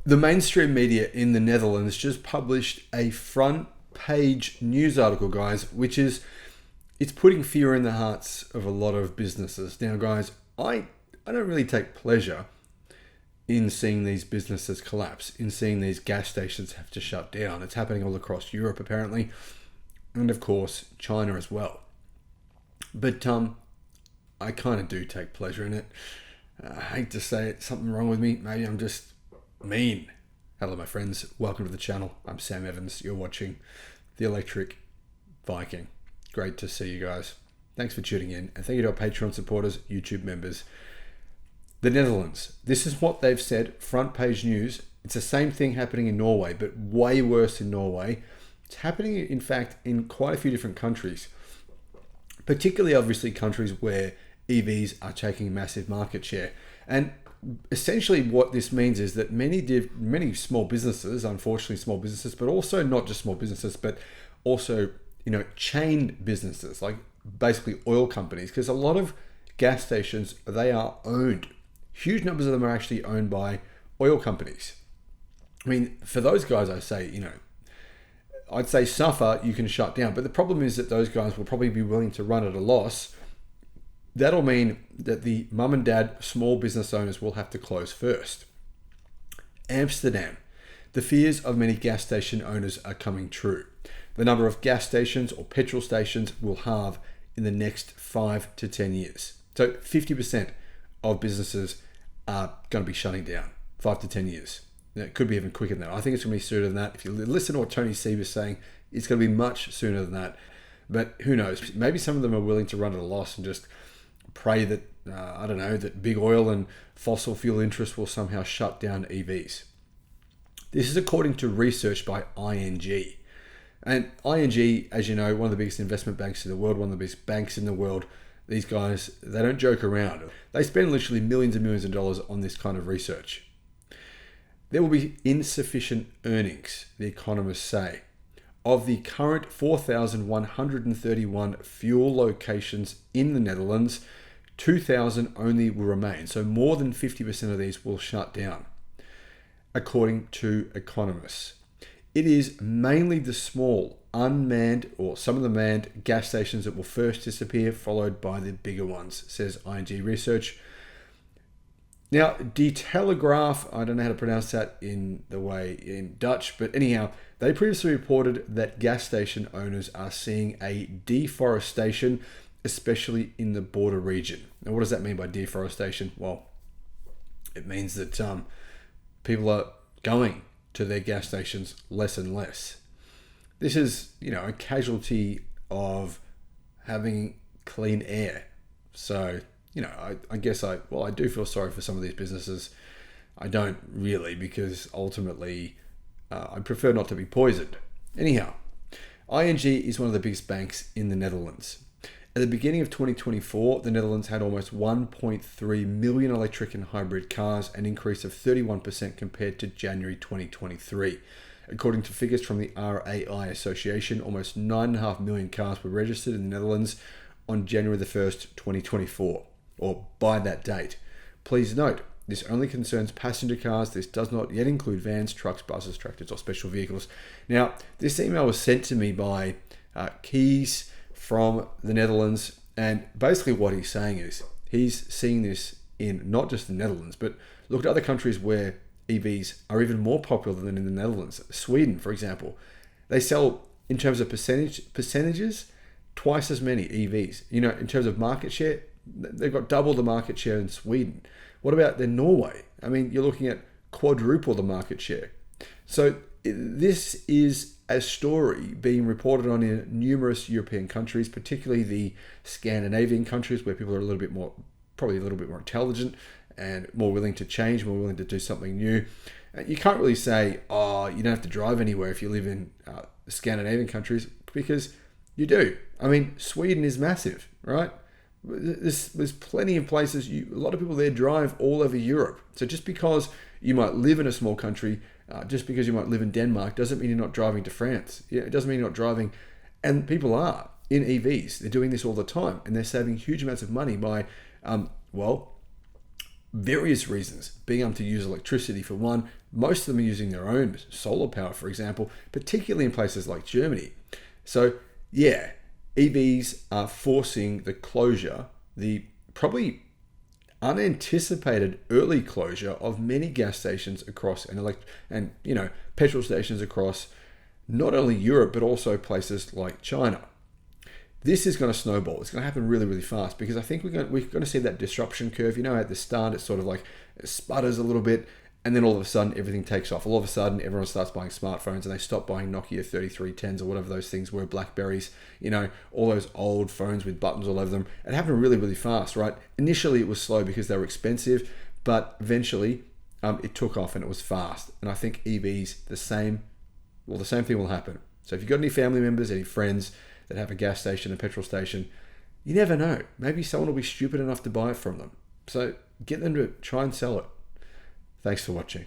The mainstream media in the Netherlands just published a front page news article, guys, which is, it's putting fear in the hearts of a lot of businesses. Now, guys, I don't really take pleasure in seeing these businesses collapse, in seeing these gas stations have to shut down. It's happening all across Europe, apparently, and of course, China as well. But I kind of do take pleasure in it. I hate to say it, something wrong with me. Maybe I'm just mean. Hello, my friends. Welcome to the channel. I'm Sam Evans. You're watching the Electric Viking. Great to see you guys. Thanks for tuning in. And thank you to our Patreon supporters, YouTube members. The Netherlands. This is what they've said. Front page news. It's the same thing happening in Norway, but way worse in Norway. It's happening, in fact, in quite a few different countries. Particularly, obviously, countries where EVs are taking massive market share. And essentially what this means is that many small businesses, unfortunately small businesses, but also not just small businesses, but also, chain businesses, like basically oil companies, because a lot of gas stations, they are owned. Huge numbers of them are actually owned by oil companies. I mean, for those guys, I say, I'd say suffer, you can shut down. But the problem is that those guys will probably be willing to run at a loss. That'll mean that the mum and dad small business owners will have to close first. Amsterdam. The fears of many gas station owners are coming true. The number of gas stations or petrol stations will halve in the next 5 to 10 years. So 50% of businesses are going to be shutting down 5 to 10 years. Now, it could be even quicker than that. I think it's going to be sooner than that. If you listen to what Tony Sieber is saying, it's going to be much sooner than that. But who knows? Maybe some of them are willing to run at a loss and just pray that, that big oil and fossil fuel interests will somehow shut down EVs. This is according to research by ING. And ING, as you know, one of the biggest investment banks in the world, one of the biggest banks in the world. These guys, they don't joke around. They spend literally millions and millions of dollars on this kind of research. There will be insufficient earnings, the economists say. Of the current 4,131 fuel locations in the Netherlands, 2,000 only will remain. So more than 50% of these will shut down, according to economists. It is mainly the small, unmanned, or some of the manned gas stations that will first disappear, followed by the bigger ones, says ING Research. Now, Die Telegraaf, I don't know how to pronounce that in Dutch, but anyhow, they previously reported that gas station owners are seeing a deforestation, especially in the border region. Now, what does that mean by deforestation? Well, it means that people are going to their gas stations less and less. This is, a casualty of having clean air. So, I guess I do feel sorry for some of these businesses. I don't really, because ultimately I prefer not to be poisoned. Anyhow, ING is one of the biggest banks in the Netherlands. At the beginning of 2024, the Netherlands had almost 1.3 million electric and hybrid cars, an increase of 31% compared to January 2023. According to figures from the RAI Association, almost 9.5 million cars were registered in the Netherlands on January the 1st, 2024, or by that date. Please note, this only concerns passenger cars. This does not yet include vans, trucks, buses, tractors, or special vehicles. Now, this email was sent to me by Keys from the Netherlands, and basically what he's saying is he's seeing this in not just the Netherlands, but look at other countries where EVs are even more popular than in the Netherlands. Sweden, for example, they sell, in terms of percentages, twice as many EVs. In terms of market share, they've got double the market share in Sweden. What about in Norway? I mean, you're looking at quadruple the market share. So this is a story being reported on in numerous European countries, particularly the Scandinavian countries, where people are probably a little bit more intelligent and more willing to change, more willing to do something new. You can't really say, you don't have to drive anywhere if you live in Scandinavian countries, because you do. I mean, Sweden is massive, right? There's plenty of places, a lot of people there drive all over Europe. So just because you might live in a small country, just because you might live in Denmark, doesn't mean you're not driving to France. It doesn't mean you're not driving. And people are in EVs. They're doing this all the time, and they're saving huge amounts of money by, various reasons. Being able to use electricity for one, most of them are using their own solar power, for example, particularly in places like Germany. So yeah, EVs are forcing the closure, the probably unanticipated early closure of many gas stations across and petrol stations across not only Europe but also places like China. This is going to snowball. It's going to happen really, really fast because I think we're going to see that disruption curve. At the start, it's sort of like it sputters a little bit, and then all of a sudden, everything takes off. All of a sudden, everyone starts buying smartphones, and they stop buying Nokia 3310s or whatever those things were, Blackberries, all those old phones with buttons all over them. It happened really, really fast, right? Initially, it was slow because they were expensive, but eventually, it took off and it was fast. And I think EVs, the same thing will happen. So if you've got any family members, any friends that have a gas station, a petrol station, you never know. Maybe someone will be stupid enough to buy it from them. So get them to try and sell it. Thanks for watching.